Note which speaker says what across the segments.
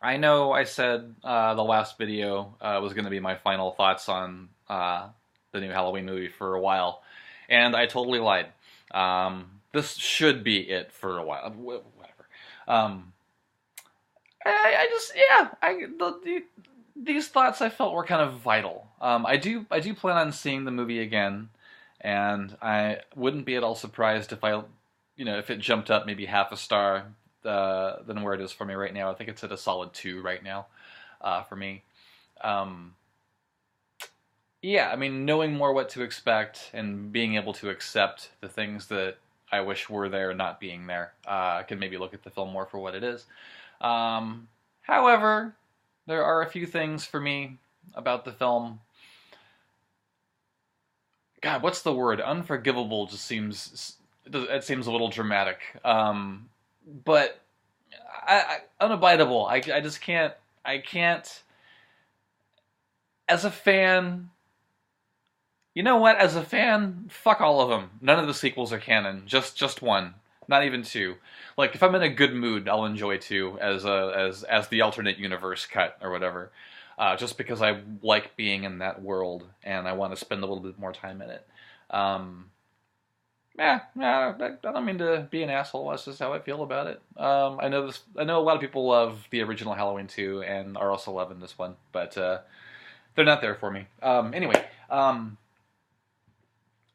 Speaker 1: I know I said the last video was going to be my final thoughts on the new Halloween movie for a while, and I totally lied. This should be it for a while. Whatever. Um, I just yeah. These thoughts I felt were kind of vital. I do plan on seeing the movie again, and I wouldn't be at all surprised if if it jumped up maybe half a star than where it is for me right now. I think it's at a solid 2 right now for me. Um, yeah, I mean, knowing more what to expect and being able to accept the things that I wish were there not being there, I can maybe look at the film more for what it is. However, there are a few things for me about the film. God, what's the word? Unforgivable just seems it seems a little dramatic. But unabidable. I just can't. I can't. As a fan, you know what? As a fan, fuck all of them. None of the sequels are canon. Just one. Not even two. Like if I'm in a good mood, I'll enjoy two as the alternate universe cut or whatever. Just because I like being in that world and I want to spend a little bit more time in it. Um, yeah, I don't mean to be an asshole. That's just how I feel about it. I know this. I know a lot of people love the original Halloween 2 and are also loving this one, but they're not there for me. Anyway,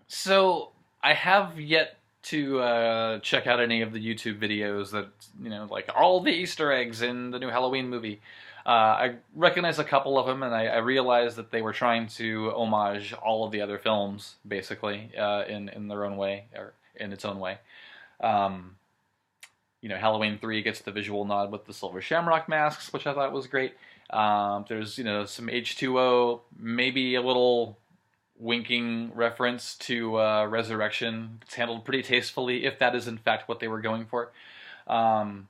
Speaker 1: so I have yet to check out any of the YouTube videos that like all the Easter eggs in the new Halloween movie. I recognize a couple of them, and I realized that they were trying to homage all of the other films, basically, in their own way or in its own way. Um, Halloween 3 gets the visual nod with the silver shamrock masks, which I thought was great. There's some H2O, maybe a little winking reference to Resurrection. It's handled pretty tastefully, if that is in fact what they were going for. Um,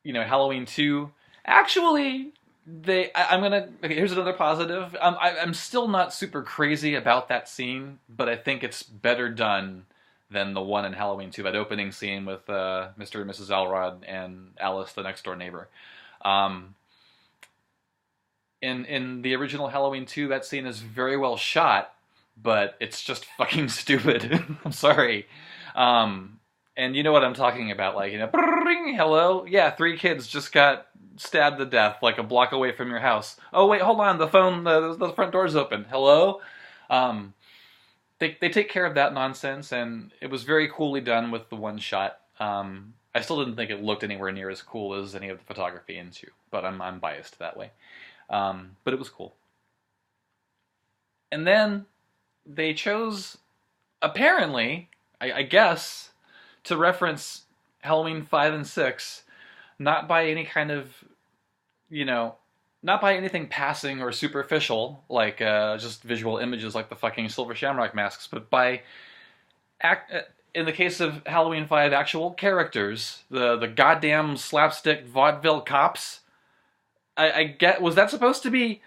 Speaker 1: Halloween 2. Actually, I'm gonna. Okay, here's another positive. I'm still not super crazy about that scene, but I think it's better done than the one in Halloween 2. That opening scene with Mr. and Mrs. Elrod and Alice, the next door neighbor. Um, in the original Halloween 2, that scene is very well shot, but it's just fucking stupid. I'm sorry. And you know what I'm talking about, like, hello? Yeah, 3 kids just got stabbed to death, like a block away from your house. Oh, wait, hold on, the front door's open. Hello? Um, they take care of that nonsense, and it was very coolly done with the one shot. I still didn't think it looked anywhere near as cool as any of the photography in 2, but I'm biased that way. But it was cool. And then they chose, apparently, I guess, to reference Halloween 5 and 6, not by any kind of, not by anything passing or superficial, like just visual images like the fucking Silver Shamrock masks, but by, in the case of Halloween 5, actual characters, the goddamn slapstick vaudeville cops. I get, was that supposed to be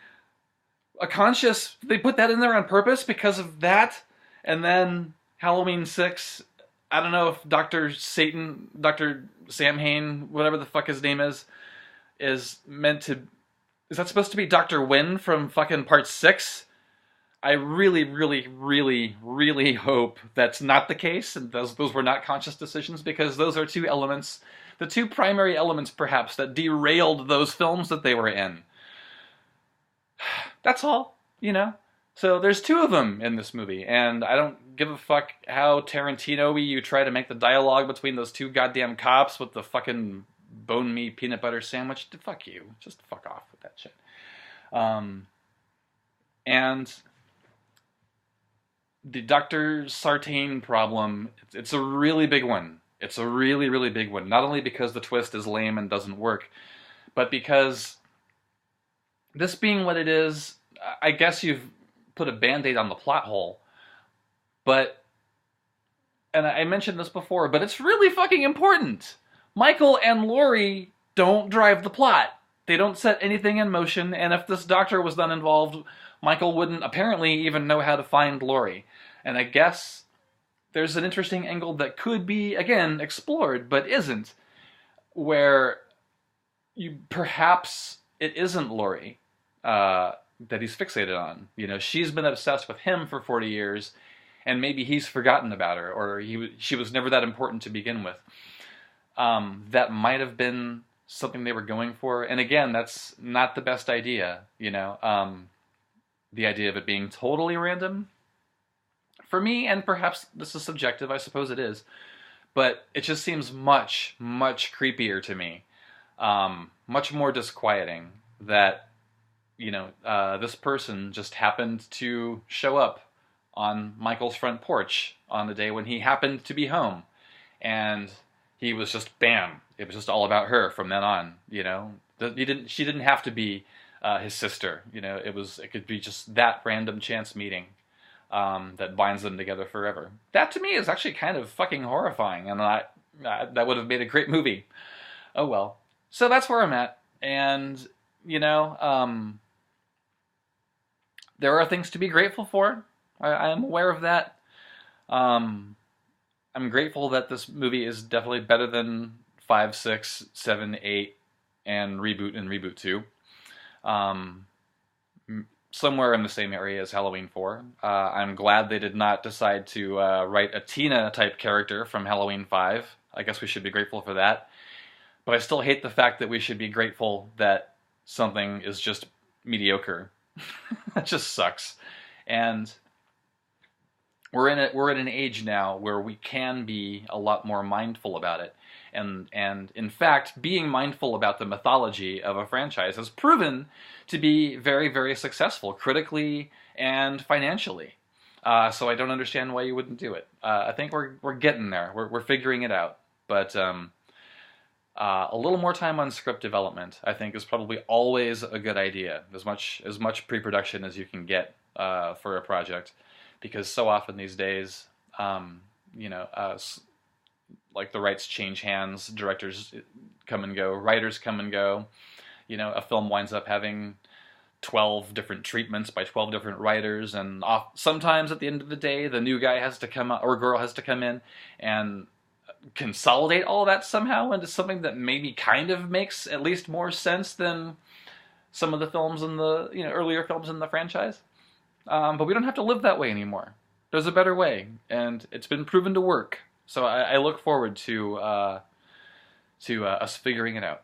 Speaker 1: a conscious, they put that in there on purpose because of that? And then Halloween 6, I don't know if Dr. Satan, Dr. Samhain, whatever the fuck his name is meant to, is that supposed to be Dr. Wynn from fucking part 6? I really, really, really, really hope that's not the case, and those were not conscious decisions, because those are two elements, the two primary elements, perhaps, that derailed those films that they were in. That's all, So there's 2 of them in this movie, and I don't give a fuck how Tarantino-y you try to make the dialogue between those 2 goddamn cops with the fucking bone me peanut butter sandwich. Fuck you. Just fuck off with that shit. And the Dr. Sartain problem, it's a really big one. It's a really, really big one. Not only because the twist is lame and doesn't work, but because this being what it is, I guess you've put a band-aid on the plot hole. But, and I mentioned this before, but it's really fucking important. Michael and Laurie don't drive the plot. They don't set anything in motion, and if this doctor was not involved, Michael wouldn't apparently even know how to find Laurie. And I guess there's an interesting angle that could be, again, explored, but isn't, where, perhaps it isn't Lori that he's fixated on. You know, she's been obsessed with him for 40 years, and maybe he's forgotten about her, or she was never that important to begin with. That might have been something they were going for. And again, that's not the best idea, you know. The idea of it being totally random, for me, and perhaps this is subjective, I suppose it is, but it just seems much, much creepier to me. Much more disquieting that, you know, this person just happened to show up on Michael's front porch on the day when he happened to be home. And he was just, bam, it was just all about her from then on, you know. She didn't have to be his sister, you know. It could be just that random chance meeting that binds them together forever. That to me is actually kind of fucking horrifying, and that would have made a great movie. Oh well. So that's where I'm at, and you know, there are things to be grateful for. I am aware of that. I'm grateful that this movie is definitely better than 5, 6, 7, 8, and Reboot 2. Somewhere in the same area as Halloween 4. I'm glad they did not decide to write a Tina-type character from Halloween 5. I guess we should be grateful for that. But I still hate the fact that we should be grateful that something is just mediocre. That just sucks. And we're in an age now where we can be a lot more mindful about it. And in fact, being mindful about the mythology of a franchise has proven to be very, very successful, critically and financially. So I don't understand why you wouldn't do it. I think we're getting there. We're figuring it out. But a little more time on script development, I think, is probably always a good idea. As much pre-production as you can get for a project, because so often these days, you know, like the rights change hands, directors come and go, writers come and go. You know, a film winds up having 12 different treatments by 12 different writers, and sometimes at the end of the day, the new guy has to come out, or girl has to come in and consolidate all of that somehow into something that maybe kind of makes at least more sense than some of the films in the, you know, earlier films in the franchise. But we don't have to live that way anymore. There's a better way, and it's been proven to work. So I look forward to us figuring it out.